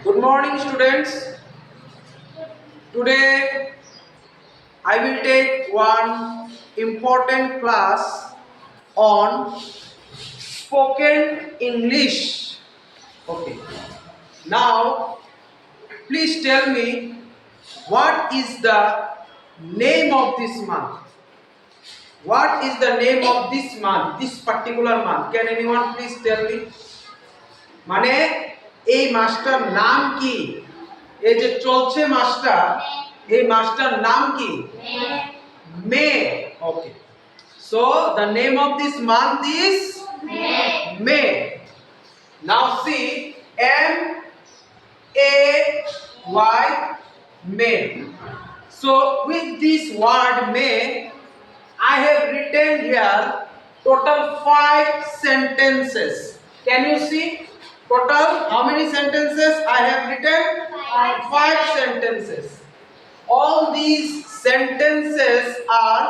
Good morning, students. Today I will take one important class on spoken English. Okay. Now, please tell me what is the name of this month? What is the name of this month? This particular month? Can anyone please tell me? মানে এই মাসটার নাম কি? এই যে চলছে মাসটা, এই মাসটার নাম কি? মে। ওকে, so the name of this month is May. Now see, M A Y, May. So with this word May, I have written here total 5 sentences. Can you see? Total how many sentences I have written? 5 sentences. All these sentences are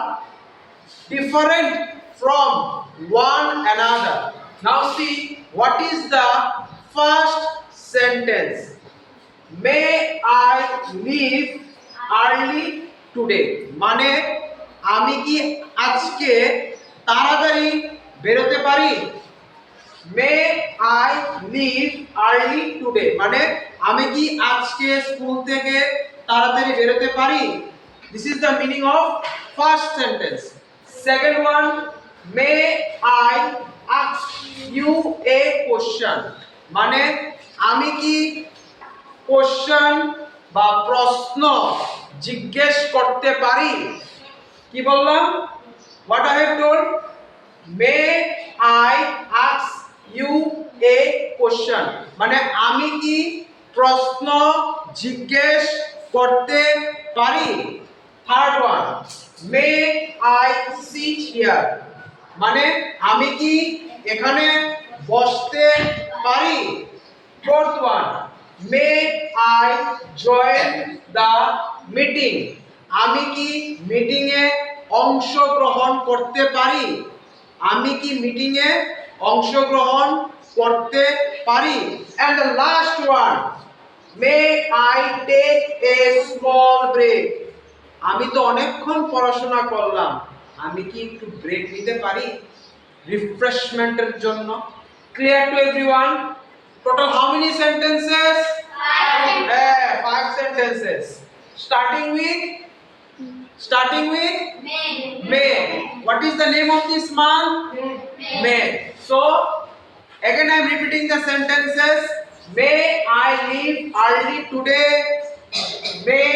different from one another. Now see, what is the first sentence? May I leave early today? মানে আমি কি আজকে তাড়াতাড়ি বেরোতে পারি? May I leave early today? মানে আমি কি আজকে স্কুল থেকে তাড়াতাড়ি বেরোতে পারি? This is the meaning of first sentence. Second one, may I ask you a question? মানে আমি কি question বা প্রশ্ন জিজ্ঞেস করতে পারি? কি বললাম? What I have told? May I ask you a question? মানে আমি কি প্রশ্ন জিজ্ঞেস করতে পারি? Third one, may I sit here? মানে আমি কি এখানে বসতে পারি? Fourth one, may I join the meeting? আমি কি মিটিং এ অংশগ্রহণ করতে পারি? আমি কি মিটিং এ অংশগ্রহণ করতে পারি? And the last one, may I take a small break? আমি তো অনেকক্ষণ পড়াশোনা করলাম, আমি কি একটু ব্রেক নিতে পারি রিফ্রেশমেন্টের জন্য? Clear to everyone? Total how many sentences? 5 sentences. Starting with May. What is the name of this month? May. So again I am repeating the sentences. May I leave early today? May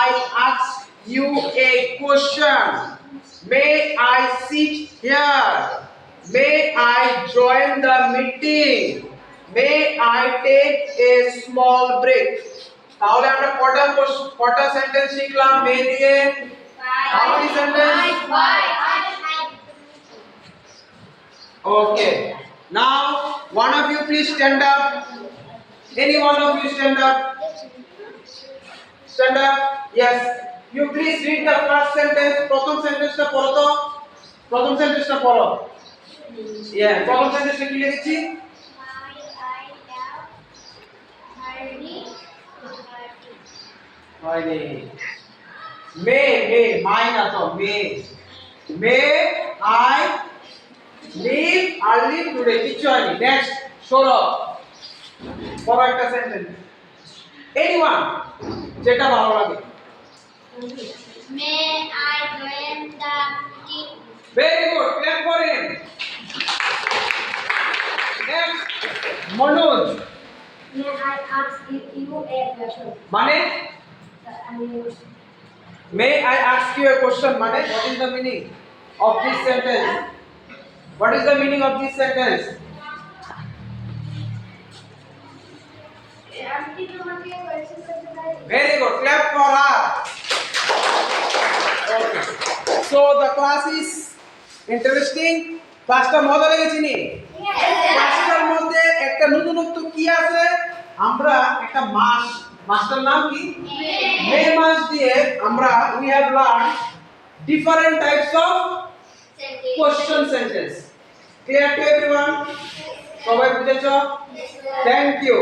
I ask you a question? May I sit here? May I join the meeting? May I take a small break? তাহলে আমরা কটা sentence শিখলাম মে দিয়ে? How many sentences? Okay. Now one of you please stand up. Any one of you stand up. Stand up. Yes. You please read the first sentence. প্রথম সেন্টেন্সটা পড়ো তো। প্রথম সেন্টেন্সটা পড়ো। Yeah. প্রথম সেন্টেন্সে কি লিখেছি? May, my না তো May I leave early today? কিছু হয়নি। Next, সৌরভ বড় একটা সেন্টেন্স। Anyone যেটা ভালো লাগে। May I join the meeting? Very good, clap for him. Next, Manoj. May I ask you a question? মানে May I ask you a question? মানে what is the meaning of this sentence? What is the meaning of this sentence? Very good. Clap for her. Okay. So the class is interesting. ক্লাসটা মজা লেগেছে নি? ক্লাসটার মধ্যে একটা নতুনত্ব কি আছে? আমরা একটা মাসটার নাম কি? মে মাস দিয়ে আমরা we have learned different types of question sentence. Clear to everyone? সবাই বুঝেছো? Thank you.